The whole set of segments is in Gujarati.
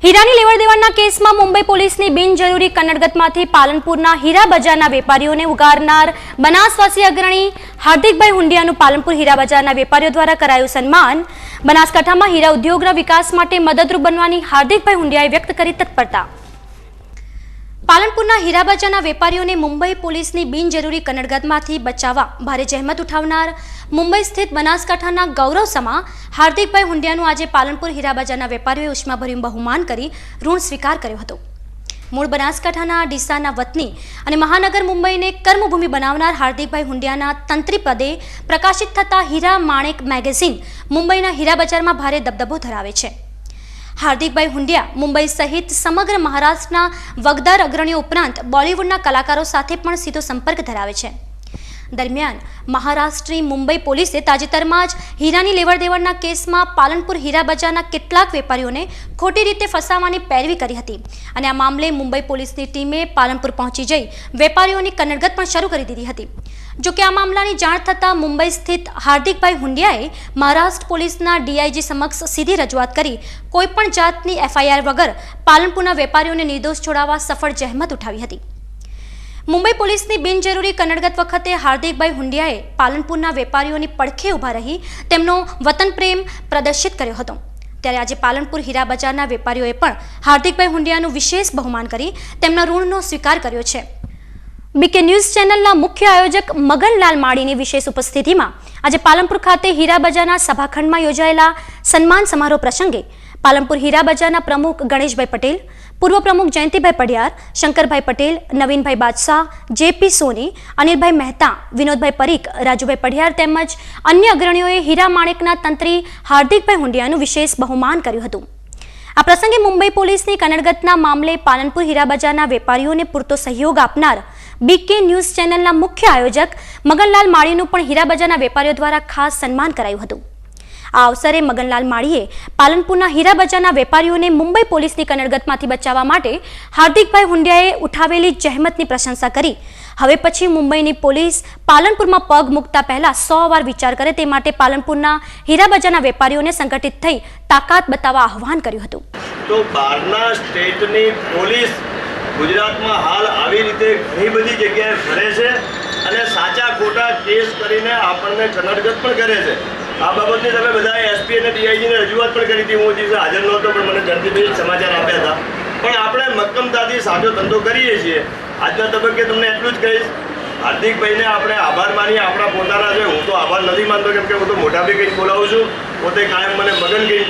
હીરાની લેવડ દેવડના કેસમાં મુંબઈ પોલીસની બિનજરૂરી કન્નડગતમાંથી પાલનપુરના હીરા બજારના વેપારીઓને ઉગારનાર બનાસવાસી અગ્રણી હાર્દિકભાઈ હુંડિયાનું પાલનપુર હીરા બજારના વેપારીઓ દ્વારા કરાયું સન્માન। બનાસકાંઠામાં હીરા ઉદ્યોગના વિકાસ માટે મદદરૂપ બનવાની હાર્દિકભાઈ હુંડિયાએ વ્યક્ત કરી તત્પરતા। પાલનપુરના હીરા બજારના વેપારીઓને મુંબઈ પોલીસની બિનજરૂરી કન્નડગતમાંથી બચાવવા ભારે જહેમત ઉઠાવનાર મુંબઈ સ્થિત બનાસકાંઠાના ગૌરવ સમા હાર્દિકભાઈ હુંડિયાનું આજે પાલનપુર હીરા બજારના વેપારીઓએ ઉષ્માભર્યું બહુમાન કરી ઋણ સ્વીકાર કર્યો હતો। મૂળ બનાસકાંઠાના ડીસાના વતની અને મહાનગર મુંબઈને કર્મભૂમિ બનાવનાર હાર્દિકભાઈ હુંડિયાના તંત્રી પદે પ્રકાશિત થતા હીરા માણેક મેગેઝિન મુંબઈના હીરા બજારમાં ભારે દબદબો ધરાવે છે। હાર્દિકભાઈ હુંડિયા મુંબઈ સહિત સમગ્ર મહારાષ્ટ્રના વગદાર અગ્રણીઓ ઉપરાંત બોલિવૂડના કલાકારો સાથે પણ સીધો સંપર્ક ધરાવે છે। દરમિયાન મહારાષ્ટ્રની મુંબઈ પોલીસે તાજેતરમાં જ હીરાની લેવડ દેવડના કેસમાં પાલનપુર હીરા બજારના કેટલાક વેપારીઓને ખોટી રીતે ફસાવવાની પેરવી કરી હતી અને આ મામલે મુંબઈ પોલીસની ટીમે પાલનપુર પહોંચી જઈ વેપારીઓની કન્નડગત પણ શરૂ કરી દીધી હતી। જો કે આ મામલાની જાણ થતાં મુંબઈ સ્થિત હાર્દિકભાઈ હુંડિયાએ મહારાષ્ટ્ર પોલીસના ડીઆઈજી સમક્ષ સીધી રજૂઆત કરી કોઈપણ જાતની એફઆઈઆર વગર પાલનપુરના વેપારીઓને નિર્દોષ છોડાવવા સફળ જહેમત ઉઠાવી હતી। મુંબઈ પોલીસની બિનજરૂરી કન્નડગત વખતે હાર્દિકભાઈ હુંડિયાએ પાલનપુરના વેપારીઓની પડખે ઊભા રહી તેમનો વતન પ્રેમ પ્રદર્શિત કર્યો હતો। ત્યારે આજે પાલનપુર હીરા બજારના વેપારીઓએ પણ હાર્દિકભાઈ હુંડિયાનું વિશેષ બહુમાન કરી તેમના ઋણનો સ્વીકાર કર્યો છે। બીકે ન્યૂઝ ચેનલના મુખ્ય આયોજક મગનલાલ માળીની વિશેષ ઉપસ્થિતિમાં આજે પાલનપુર ખાતે હીરા બજારના સભાખંડમાં યોજાયેલા સન્માન સમારોહ પ્રસંગે પાલનપુર હીરા બજારના પ્રમુખ ગણેશભાઈ પટેલ, પૂર્વ પ્રમુખ જયંતિભાઈ પડિયાર, શંકરભાઈ પટેલ, નવીનભાઈ બાદશાહ, જેપી સોની, અનિલભાઈ મહેતા, વિનોદભાઈ પરીખ, રાજુભાઈ પડિયાર તેમજ અન્ય અગ્રણીઓએ હીરા માણેકના તંત્રી હાર્દિકભાઈ હુંડિયાનું વિશેષ બહુમાન કર્યું હતું। આ પ્રસંગે મુંબઈ પોલીસની કન્નડગતના મામલે પાલનપુર હીરા બજારના વેપારીઓને પૂરતો સહયોગ આપનાર બીકે ન્યૂઝ ચેનલના મુખ્ય આયોજક મગનલાલ માળીનું પણ હીરા બજારના વેપારીઓ દ્વારા ખાસ સન્માન કરાયું હતું। આ અવસરે મગનલાલ માળીએ પાલનપુરના હીરા બજારના વેપારીઓને મુંબઈ પોલીસની કન્નડગતમાંથી બચાવવા માટે હાર્દિકભાઈ હુંડિયાએ ઉઠાવેલી જહેમતની પ્રશંસા કરી હવે પછી મુંબઈની પોલીસ પાલનપુરમાં પગ મૂકતા પહેલા 100 વાર વિચાર કરે તે માટે પાલનપુરના હીરા બજારના વેપારીઓને સંગઠિત થઈ તાકાત બતાવવા આહવાન કર્યું હતું। તો બહારના સ્ટેટની પોલીસ ગુજરાતમાં હાલ આવી રીતે ઘણી બધી જગ્યાએ ફરે છે અને સાચા ખોટા કેસ કરીને આપણને કન્નડગત પણ કરે છે। આ બાબતની તમે બધા એસપી અને ડીઆઈજીને રજૂઆત પણ કરી હતી। હું દિવસે હાજર નહોતો પણ મને જલ્દીભાઈ સમાચાર આપ્યા હતા। પણ આપણે મક્કમતાથી સાચો ધંધો કરીએ છીએ। આજના તબક્કે તમને એટલું જ કહીશ, હાર્દિકભાઈને આપણે આભાર માનીએ, આપણા પોતાના છે। હું તો આભાર નથી માનતો કેમ કે હું તો મોઢાભી કંઈક બોલાવું છું, પોતે કાયમ મને મગન કંઈક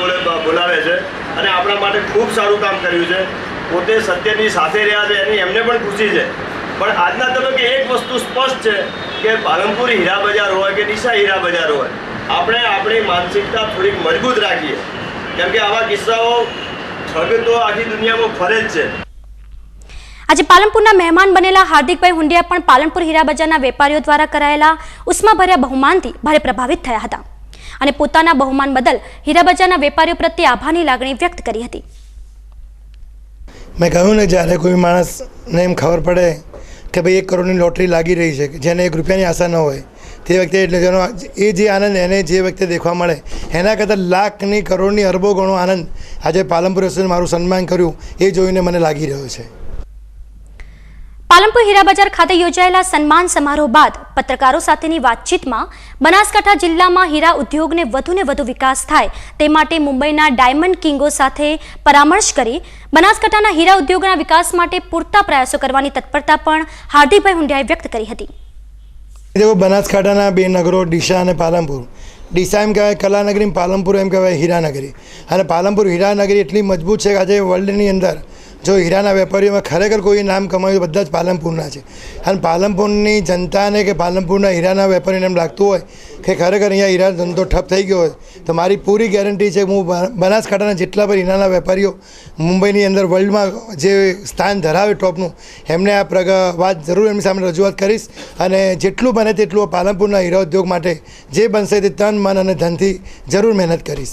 બોલાવે છે અને આપણા માટે ખૂબ સારું કામ કર્યું છે। પોતે સત્યની સાથે રહ્યા છે એની એમને પણ ખુશી છે। પણ આજના તબક્કે એક વસ્તુ સ્પષ્ટ છે કે પાલનપુર હીરા બજાર હોય કે ડીસા હીરા બજાર હોય, આપણે આપણી માનસિકતા થોડીક મજબૂત રાખીએ કેમ કે આવા કિસ્સાઓ ઠગ તો આખી દુનિયામાં ફરે જ છે। આજે પાલનપુરના મહેમાન બનેલા હાર્દિકભાઈ હુંડિયા પણ પાલનપુર હીરા બજારના વેપારીઓ દ્વારા કરાયેલા ઉષ્માભર્યા બહુમાનથી ભારે પ્રભાવિત થયા હતા અને પોતાના બહુમાન બદલ હીરા બજારના વેપારીઓ પ્રત્યે આભારની લાગણી વ્યક્ત કરી હતી। મેં કહ્યું ને, જ્યારે કોઈ માણસને એમ ખબર પડે કે ભાઈ 1 કરોડની લોટરી લાગી રહી છે, જેને 1 રૂપિયાની આશા ન હોય, તે વખતે એટલે જેનો એ જે આનંદ એને જે વખતે દેખવા મળે એના કરતાં લાખની કરોડની અરબો ગણો આનંદ આજે પાલનપુર એસોસિએશને મારું સન્માન કર્યું એ જોઈને મને લાગી રહ્યો છે। પાલનપુર હીરા બજાર ખાતે યોજાયેલા સન્માન સમારોહ બાદ પત્રકારો સાથેની વાતચીતમાં બનાસકાંઠા જિલ્લામાં હીરા ઉદ્યોગને વધુને વધુ વિકાસ થાય તે માટે મુંબઈના ડાયમંડ કિંગો સાથે પરામર્શ કરી બનાસકાંઠાના હીરા ઉદ્યોગના વિકાસ માટે પૂરતા પ્રયાસો કરવાની તત્પરતા પણ હાર્દિકભાઈ હુંડિયાએ વ્યક્ત કરી હતી। देखो, बनासकांठाना 2 नगरों डीसा और पालनपुर। डीसा एम कहेवाय कलानगरी, पालनपुर एम कहेवाय हीरानगरी। और पालनपुर हीरानगरी एटली मजबूत है कि आज वर्ल्डनी अंदर जो हीराना वेपारीओ में खरेखर कोई नाम कमाव्યું બધા જ પાલનપુરના છે અને પાલનપુરની જનતાને કે પાલનપુરના હીરાના વેપારીને એમ લાગતું હોય કે ખરેખર અહીંયા હીરા ધંધો ઠપ થઈ ગયો હોય તો મારી પૂરી ગેરંટી છે હું બનાસકાંઠાના જેટલા પણ હીરાના વેપારીઓ મુંબઈની અંદર વર્લ્ડમાં જે સ્થાન ધરાવે ટોપનું એમને આ વાત જરૂર એમની સામે રજૂઆત કરીશ અને જેટલું બને તેટલું પાલનપુરના હીરા ઉદ્યોગ માટે જે બનશે તે તન મન અને ધનથી જરૂર મહેનત કરીશ।